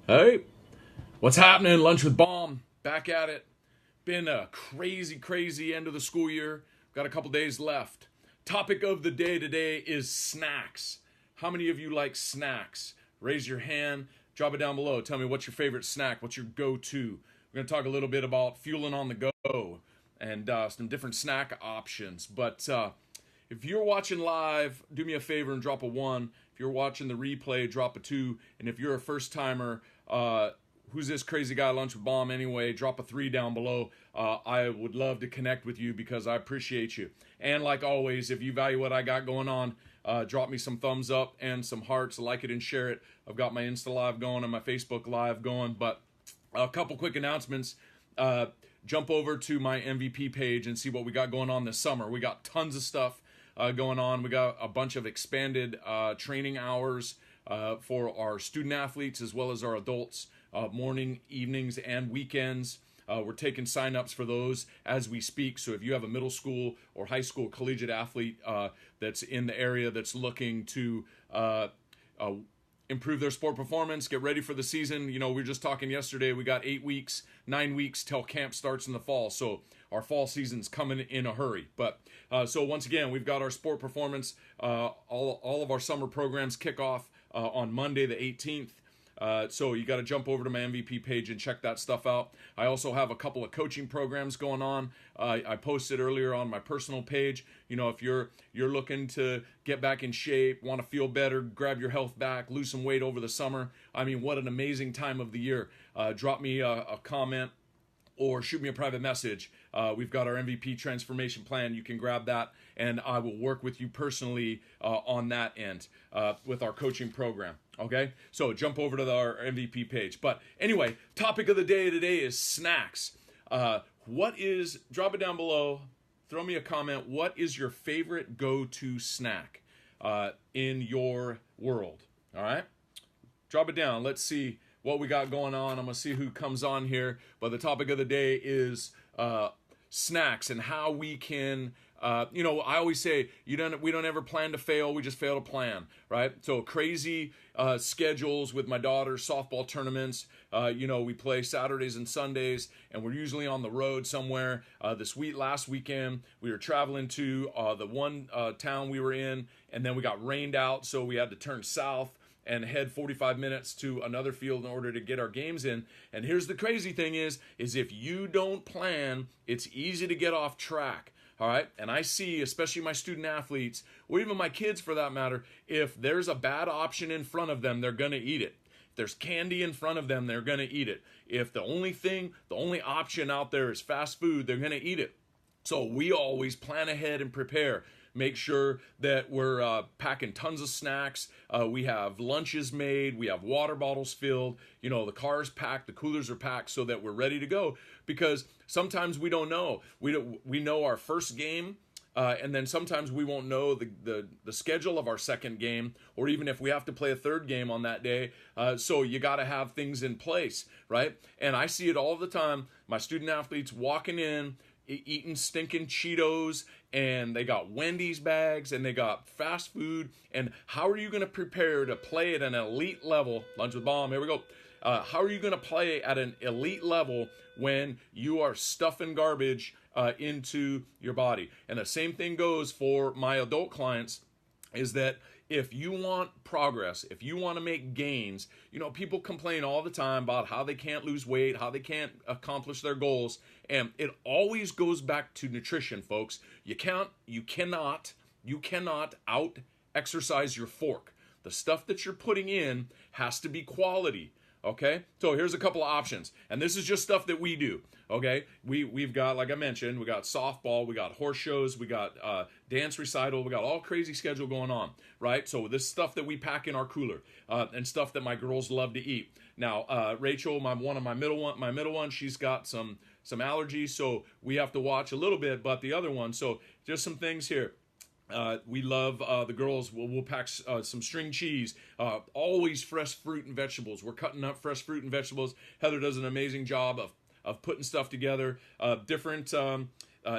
Hey, what's happening? Lunch with Baum. Back at it. Been a crazy end of the school year. Got a couple days left. Topic of the day today is snacks. How many of you like snacks? Raise your hand. Drop it down below. Tell me what's your favorite snack. What's your go-to? We're going to talk a little bit about fueling on the go and some different snack options. But if you're watching live, do me a favor and drop a 1. If you're watching the replay, drop a 2. And if you're a first timer, who's this crazy guy lunch with Baum anyway, drop a 3 down below. I would love to connect with you because I appreciate you. And like always, if you value what I got going on, drop me some thumbs up and some hearts. Like it and share it. I've got my Insta Live going and my Facebook Live going. But a couple quick announcements. Jump over to my MVP page and see what we got going on this summer. We got tons of stuff going on. We got a bunch of expanded training hours for our student athletes as well as our adults, morning, evenings, and weekends. We're taking signups for those as we speak. So if you have a middle school or high school collegiate athlete that's in the area that's looking to improve their sport performance, get ready for the season. You know, we were just talking yesterday, we got 8 weeks, 9 weeks till camp starts in the fall. So our fall season's coming in a hurry. But so once again, we've got our sport performance. All of our summer programs kick off on Monday the 18th. So you got to jump over to my MVP page and check that stuff out. I also have a couple of coaching programs going on. I posted earlier on my personal page. You know, if you're looking to get back in shape, want to feel better, grab your health back, lose some weight over the summer. I mean, what an amazing time of the year. Drop me a comment or shoot me a private message. We've got our MVP transformation plan. You can grab that, and I will work with you personally on that end with our coaching program. Okay, so jump over to our MVP page. But anyway, topic of the day today is snacks. Drop it down below. Throw me a comment. What is your favorite go-to snack in your world? All right, drop it down. Let's see what we got going on. I'm going to see who comes on here. But the topic of the day is snacks and how we can, I always say we don't ever plan to fail. We just fail to plan, right? So crazy schedules with my daughter's softball tournaments. We play Saturdays and Sundays, and we're usually on the road somewhere. Last weekend, we were traveling to the one town we were in, and then we got rained out, so we had to turn south and head 45 minutes to another field in order to get our games in. And here's the crazy thing is if you don't plan, it's easy to get off track. All right. And I see, especially my student athletes, or even my kids for that matter, if there's a bad option in front of them, they're going to eat it. If there's candy in front of them, they're going to eat it. If the only option out there is fast food, they're going to eat it. So we always plan ahead and prepare. Make sure that we're packing tons of snacks. We have lunches made. We have water bottles filled. You know, the car's packed. The coolers are packed so that we're ready to go. Because sometimes we don't know. We know our first game, and then sometimes we won't know the schedule of our second game, or even if we have to play a third game on that day. So you got to have things in place, right? And I see it all the time. My student athletes walking in, eating stinking Cheetos, and they got Wendy's bags, and they got fast food. And how are you going to prepare to play at an elite level? Lunch with Baum, here we go. How are you going to play at an elite level when you are stuffing garbage into your body? And the same thing goes for my adult clients, is that if you want progress, if you want to make gains, people complain all the time about how they can't lose weight, how they can't accomplish their goals. And it always goes back to nutrition, folks. You cannot out exercise your fork. The stuff that you're putting in has to be quality. Okay, so here's a couple of options, and this is just stuff that we do. Okay, we've got, like I mentioned, we got softball, we got horse shows, we got dance recital, we got all crazy schedule going on, right? So this stuff that we pack in our cooler, and stuff that my girls love to eat. Now, Rachel, my middle one, she's got some allergies, so we have to watch a little bit. But the other one, so just some things here. We love the girls. We'll pack some string cheese. Always fresh fruit and vegetables. We're cutting up fresh fruit and vegetables. Heather does an amazing job of putting stuff together. Different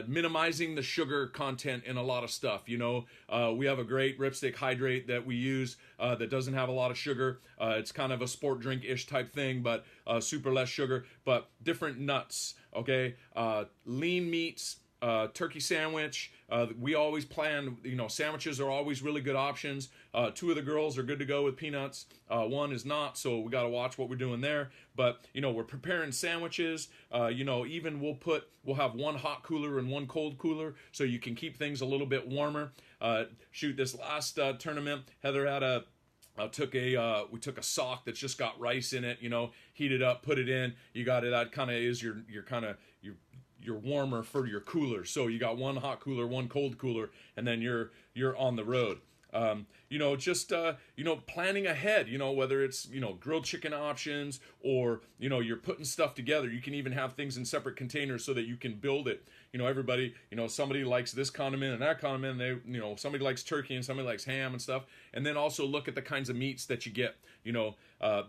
minimizing the sugar content in a lot of stuff. We have a great Ripstick Hydrate that we use that doesn't have a lot of sugar. It's kind of a sport drink-ish type thing, but super less sugar. But different nuts, okay? Lean meats, turkey sandwich. We always plan, sandwiches are always really good options. Two of the girls are good to go with peanuts. One is not, so we got to watch what we're doing there. But, we're preparing sandwiches. Even we'll have one hot cooler and one cold cooler so you can keep things a little bit warmer. This last tournament, Heather had we took a sock that's just got rice in it, heat it up, put it in. You got it. That kind of is your warmer for your cooler. So you got one hot cooler, one cold cooler, and then you're on the road. Planning ahead, whether it's, grilled chicken options or, you're putting stuff together. You can even have things in separate containers so that you can build it. Everybody, somebody likes this condiment and that condiment. And somebody likes turkey and somebody likes ham and stuff. And then also look at the kinds of meats that you get.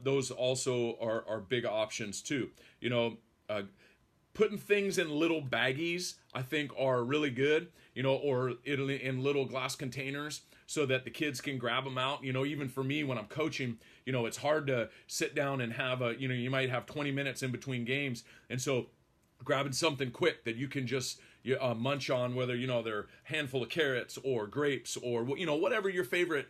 Those also are big options too. Putting things in little baggies, I think, are really good, or in little glass containers so that the kids can grab them out. Even for me, when I'm coaching, it's hard to sit down and have you might have 20 minutes in between games. And so grabbing something quick that you can just munch on, whether, they're a handful of carrots or grapes or, whatever your favorite,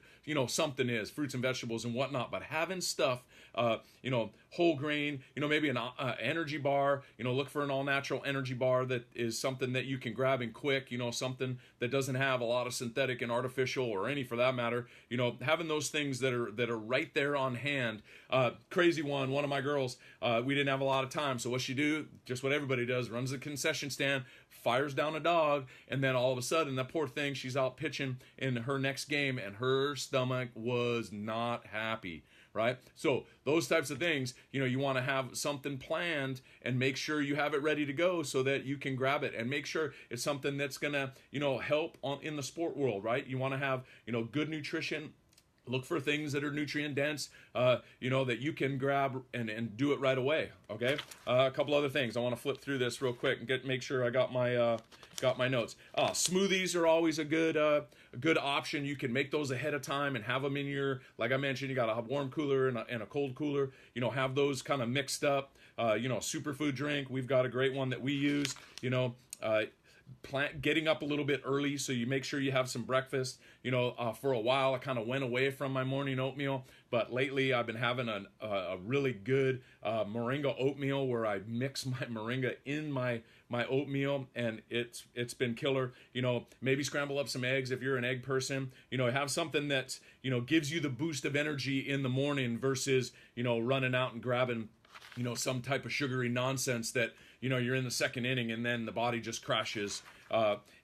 something is, fruits and vegetables and whatnot. But having stuff, whole grain, maybe an energy bar, look for an all-natural energy bar that is something that you can grab in quick, something that doesn't have a lot of synthetic and artificial or any for that matter, having those things that are right there on hand. Crazy one of my girls, we didn't have a lot of time. So what she do, just what everybody does, runs the concession stand, fires down a dog, and then all of a sudden, that poor thing, she's out pitching in her next game, and her stomach was not happy, right? So those types of things, you want to have something planned and make sure you have it ready to go so that you can grab it, and make sure it's something that's going to, help in the sport world, right? You want to have, good nutrition. Look for things that are nutrient dense, that you can grab and do it right away. Okay, a couple other things. I want to flip through this real quick and make sure I got my notes. Smoothies are always a good option. You can make those ahead of time and have them in your, like I mentioned, you got a warm cooler and a cold cooler. Have those kind of mixed up. Superfood drink. We've got a great one that we use. Getting up a little bit early so you make sure you have some breakfast. For a while I kind of went away from my morning oatmeal, but lately I've been having a really good moringa oatmeal where I mix my moringa in my oatmeal, and it's been killer. Maybe scramble up some eggs if you're an egg person. Have something that gives you the boost of energy in the morning versus running out and grabbing some type of sugary nonsense that you're in the second inning and then the body just crashes.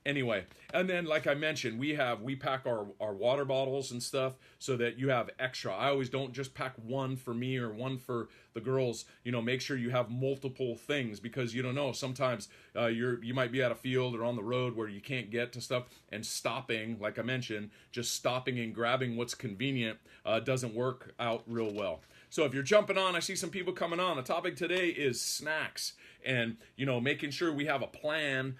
Anyway, and then like I mentioned, we pack our water bottles and stuff so that you have extra. I always don't just pack one for me or one for the girls. Make sure you have multiple things, because you don't know, sometimes you might be at a field or on the road where you can't get to stuff, and stopping, like I mentioned, just stopping and grabbing what's convenient doesn't work out real well. So if you're jumping on, I see some people coming on. The topic today is snacks, and making sure we have a plan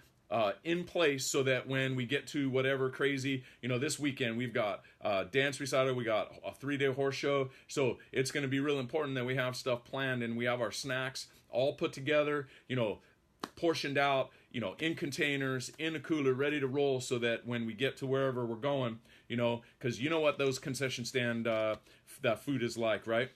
in place so that when we get to whatever crazy, this weekend we've got dance recital, we got a 3-day horse show, so it's going to be real important that we have stuff planned and we have our snacks all put together, portioned out, in containers, in a cooler, ready to roll, so that when we get to wherever we're going, because you know what those concession stand that food is like, right?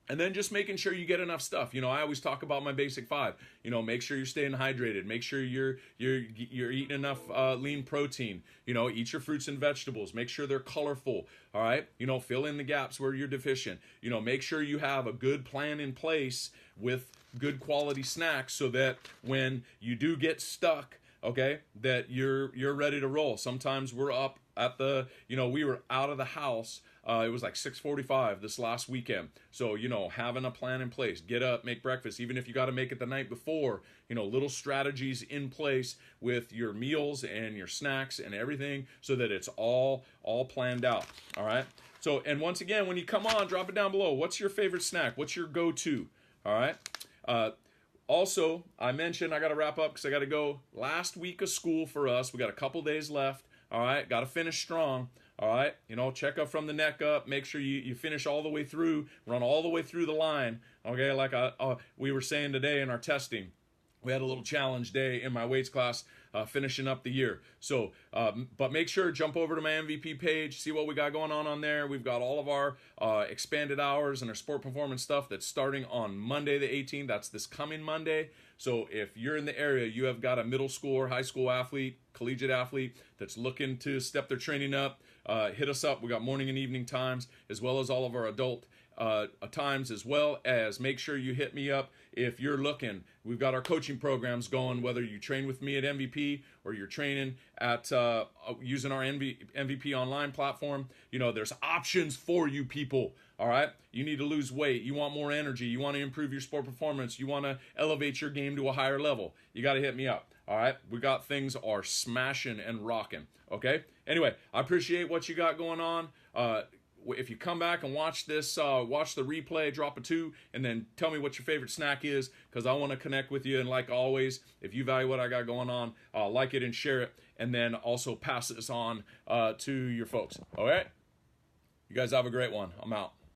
And then just making sure you get enough stuff. I always talk about my basic 5. Make sure you're staying hydrated. Make sure you're eating enough lean protein. Eat your fruits and vegetables. Make sure they're colorful. All right. Fill in the gaps where you're deficient. Make sure you have a good plan in place with good quality snacks so that when you do get stuck, okay, that you're ready to roll. Sometimes we're up at we were out of the house. It was like 6:45 this last weekend. So, having a plan in place, get up, make breakfast, even if you got to make it the night before, little strategies in place with your meals and your snacks and everything so that it's all planned out. All right. So, and once again, when you come on, drop it down below. What's your favorite snack? What's your go-to? All right. Also, I mentioned I got to wrap up because I got to go. Last week of school for us. We got a couple days left. All right, got to finish strong. All right, check up from the neck up. Make sure you finish all the way through. Run all the way through the line. Okay, like we were saying today in our testing. We had a little challenge day in my weights class, finishing up the year. So, but make sure jump over to my MVP page, see what we got going on there. We've got all of our expanded hours and our sport performance stuff that's starting on Monday the 18th. That's this coming Monday. So if you're in the area, you have got a middle school or high school athlete, collegiate athlete that's looking to step their training up, hit us up. We got morning and evening times, as well as all of our adult times, as well as make sure you hit me up if you're looking. We've got our coaching programs going, whether you train with me at MVP or you're training at using our MVP online platform. There's options for you people. All right, you need to lose weight, you want more energy, you want to improve your sport performance, you want to elevate your game to a higher level, you got to hit me up. All right, we got things are smashing and rocking. Okay, anyway, I appreciate what you got going on. If you come back and watch this, watch the replay, drop a 2, and then tell me what your favorite snack is, because I want to connect with you. And like always, if you value what I got going on, like it and share it, and then also pass this on to your folks. All right? You guys have a great one. I'm out.